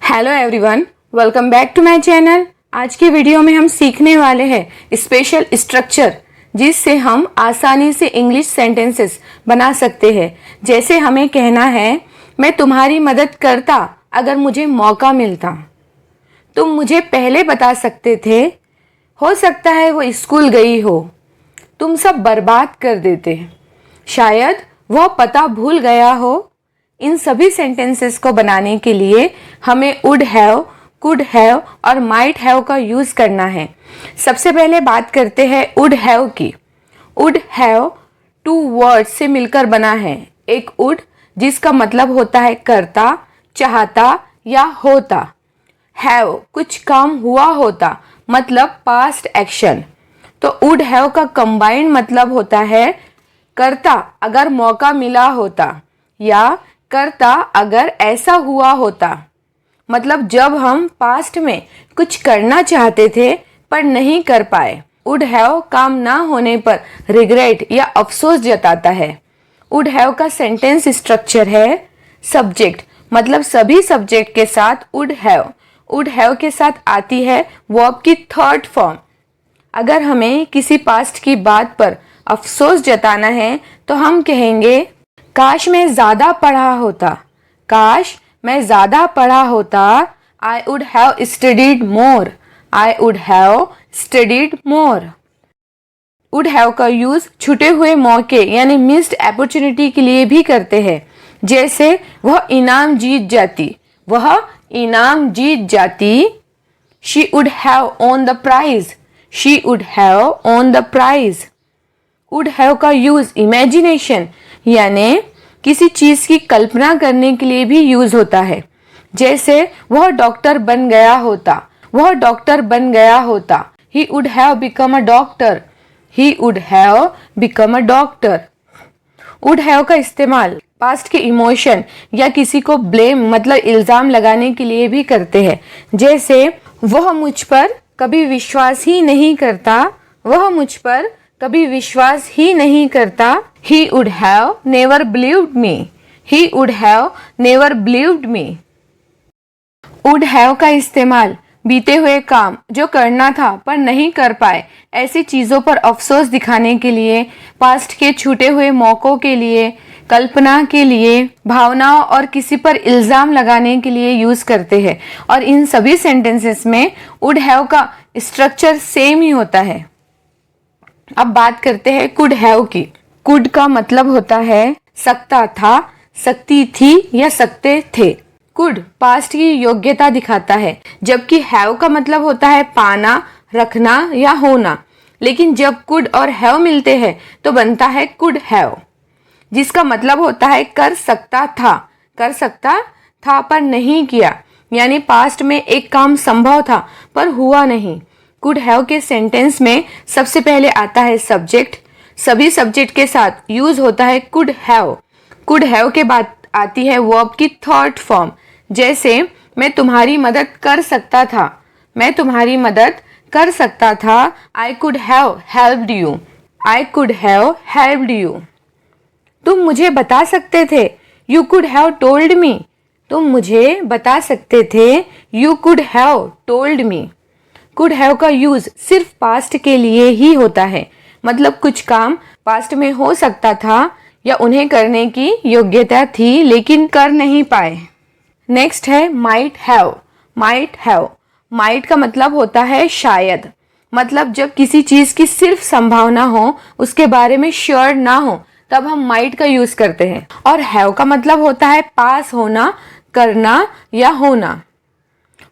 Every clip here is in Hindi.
Hello everyone, welcome back to my channel. आज की वीडियो में हम सीखने वाले हैं स्पेशल स्ट्रक्चर, जिससे हम आसानी से इंग्लिश सेंटेंसेस बना सकते हैं। जैसे हमें कहना है, मैं तुम्हारी मदद करता अगर मुझे मौका मिलता। तुम मुझे पहले बता सकते थे, हो सकता है वो स्कूल गई हो। तुम सब बर्बाद कर देते, शायद वह पता भूल गया हो। इन सभी सेंटेंसेस को बनाने के लिए हमें वुड हैव, कुड हैव और माइट हैव का यूज करना है। सबसे पहले बात करते हैं वुड हैव की। वुड हैव टू वर्ड्स से मिलकर बना है। एक वुड जिसका मतलब होता है करता, चाहता या होता। हैव कुछ काम हुआ होता, मतलब पास्ट एक्शन। तो वुड हैव का कंबाइंड मतलब होता है करता अगर मौका मिला होता, या करता अगर ऐसा हुआ होता। मतलब जब हम पास्ट में कुछ करना चाहते थे पर नहीं कर पाए। वुड हैव काम ना होने पर रिग्रेट या अफसोस जताता है। वुड हैव का सेंटेंस स्ट्रक्चर है सब्जेक्ट, मतलब सभी सब्जेक्ट के साथ वुड हैव। वुड हैव के साथ आती है वर्ब की थर्ड फॉर्म। अगर हमें किसी पास्ट की बात पर अफसोस जताना है तो हम कहेंगे, काश मैं ज़्यादा पढ़ा होता। काश मैं ज़्यादा पढ़ा होता। I would have studied more. I would have studied more. Would have का यूज छूटे हुए मौके यानी मिस्ड अपॉर्चुनिटी के लिए भी करते हैं। जैसे वह इनाम जीत जाती। वह इनाम जीत जाती। She would have won the prize. She would have won the prize. Would have का यूज इमेजिनेशन यानी किसी चीज की कल्पना करने के लिए भी यूज होता है। जैसे वह डॉक्टर बन गया होता। वह डॉक्टर बन गया होता। He would have become a doctor. He would have become a doctor. Would have का इस्तेमाल पास्ट के इमोशन या किसी को ब्लेम मतलब इल्जाम लगाने के लिए भी करते हैं। जैसे वह मुझ पर कभी विश्वास ही नहीं करता। वह मुझ पर कभी विश्वास ही नहीं करता। He would have never believed me. He would have never believed me. Would have का इस्तेमाल बीते हुए काम जो करना था पर नहीं कर पाए, ऐसी चीज़ों पर अफसोस दिखाने के लिए, पास्ट के छूटे हुए मौक़ों के लिए, कल्पना के लिए, भावनाओं और किसी पर इल्ज़ाम लगाने के लिए यूज़ करते हैं। और इन सभी सेंटेंसेस में would have का स्ट्रक्चर सेम ही होता है। अब बात करते हैं कुड हैव की। कुड का मतलब होता है सकता था, सकती थी या सकते थे। कुड पास्ट की योग्यता दिखाता है, जबकि हैव का मतलब होता है पाना, रखना या होना। लेकिन जब कुड और हैव मिलते हैं तो बनता है कुड हैव, जिसका मतलब होता है कर सकता था। कर सकता था पर नहीं किया, यानी पास्ट में एक काम संभव था पर हुआ नहीं। कुड हैव के सेंटेंस में सबसे पहले आता है सब्जेक्ट। सभी सब्जेक्ट के साथ यूज होता है कुड हैव। कुड हैव के बाद आती है वर्ब की थर्ड फॉर्म। जैसे मैं तुम्हारी मदद कर सकता था। मैं तुम्हारी मदद कर सकता था। I could have helped you. I could have helped you. तुम मुझे बता सकते थे। You could have told me. तुम मुझे बता सकते थे। You could have told me. Could have का यूज सिर्फ पास्ट के लिए ही होता है, मतलब कुछ काम पास्ट में हो सकता था या उन्हें करने की योग्यता थी लेकिन कर नहीं पाए। नेक्स्ट है might have. Might have, might का मतलब होता है शायद, मतलब जब किसी चीज की सिर्फ संभावना हो, उसके बारे में श्योर ना हो, तब हम माइट का यूज करते हैं। और हैव का मतलब होता है पास होना, करना या होना।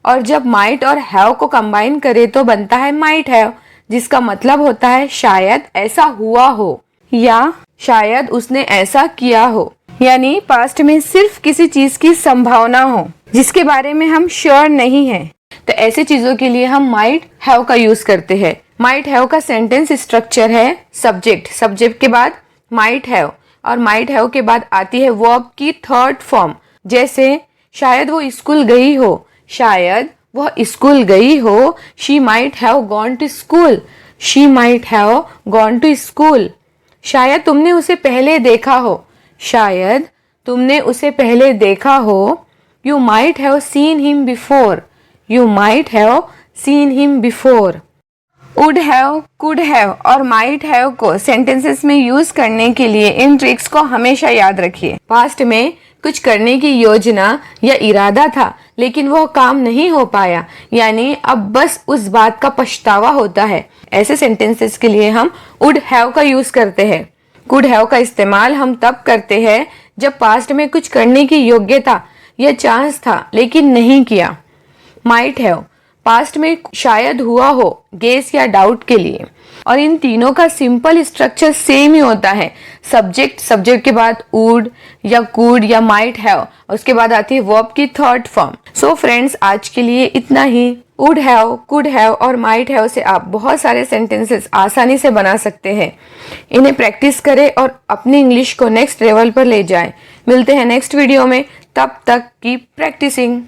और जब माइट और हैव को कंबाइन करें तो बनता है माइट हैव, जिसका मतलब होता है शायद ऐसा हुआ हो या शायद उसने ऐसा किया हो। यानी पास्ट में सिर्फ किसी चीज की संभावना हो जिसके बारे में हम श्योर नहीं हैं, तो ऐसे चीजों के लिए हम माइट हैव का यूज करते हैं। माइट हैव का सेंटेंस स्ट्रक्चर है सब्जेक्ट। सब्जेक्ट के बाद माइट हैव और माइट हैव के बाद आती है वर्ब की थर्ड फॉर्म। जैसे शायद वो स्कूल गई हो। शायद वह स्कूल गई हो। She might have gone to school. She might have gone to school. शायद तुमने उसे पहले देखा हो। शायद तुमने उसे पहले देखा हो। You might have seen him before. You might have seen him before. Would have, could have और might have को सेंटेंसेस में यूज करने के लिए इन ट्रिक्स को हमेशा याद रखिए। पास्ट में कुछ करने की योजना या इरादा था लेकिन वो काम नहीं हो पाया, यानी अब बस उस बात का पछतावा होता है। ऐसे सेंटेंसेस के लिए हम would have का यूज करते हैं। could have का इस्तेमाल हम तब करते हैं जब पास्ट में कुछ करने की योग्यता या चांस था लेकिन नहीं किया। might have पास्ट में शायद हुआ हो, गेस या डाउट के लिए। और इन तीनों का सिंपल स्ट्रक्चर सेम ही होता है। सब्जेक्ट के बाद वुड या कुड या माइट हैव, उसके बाद आती है वर्ब की थर्ड फॉर्म। सो फ्रेंड्स, आज के लिए इतना ही। वुड हैव, कुड हैव और माइट हैव से आप बहुत सारे सेंटेंसेस आसानी से बना सकते हैं। इन्हें प्रैक्टिस करें और अपनी इंग्लिश को नेक्स्ट लेवल पर ले जाएं। मिलते हैं नेक्स्ट वीडियो में, तब तक कीप प्रैक्टिसिंग।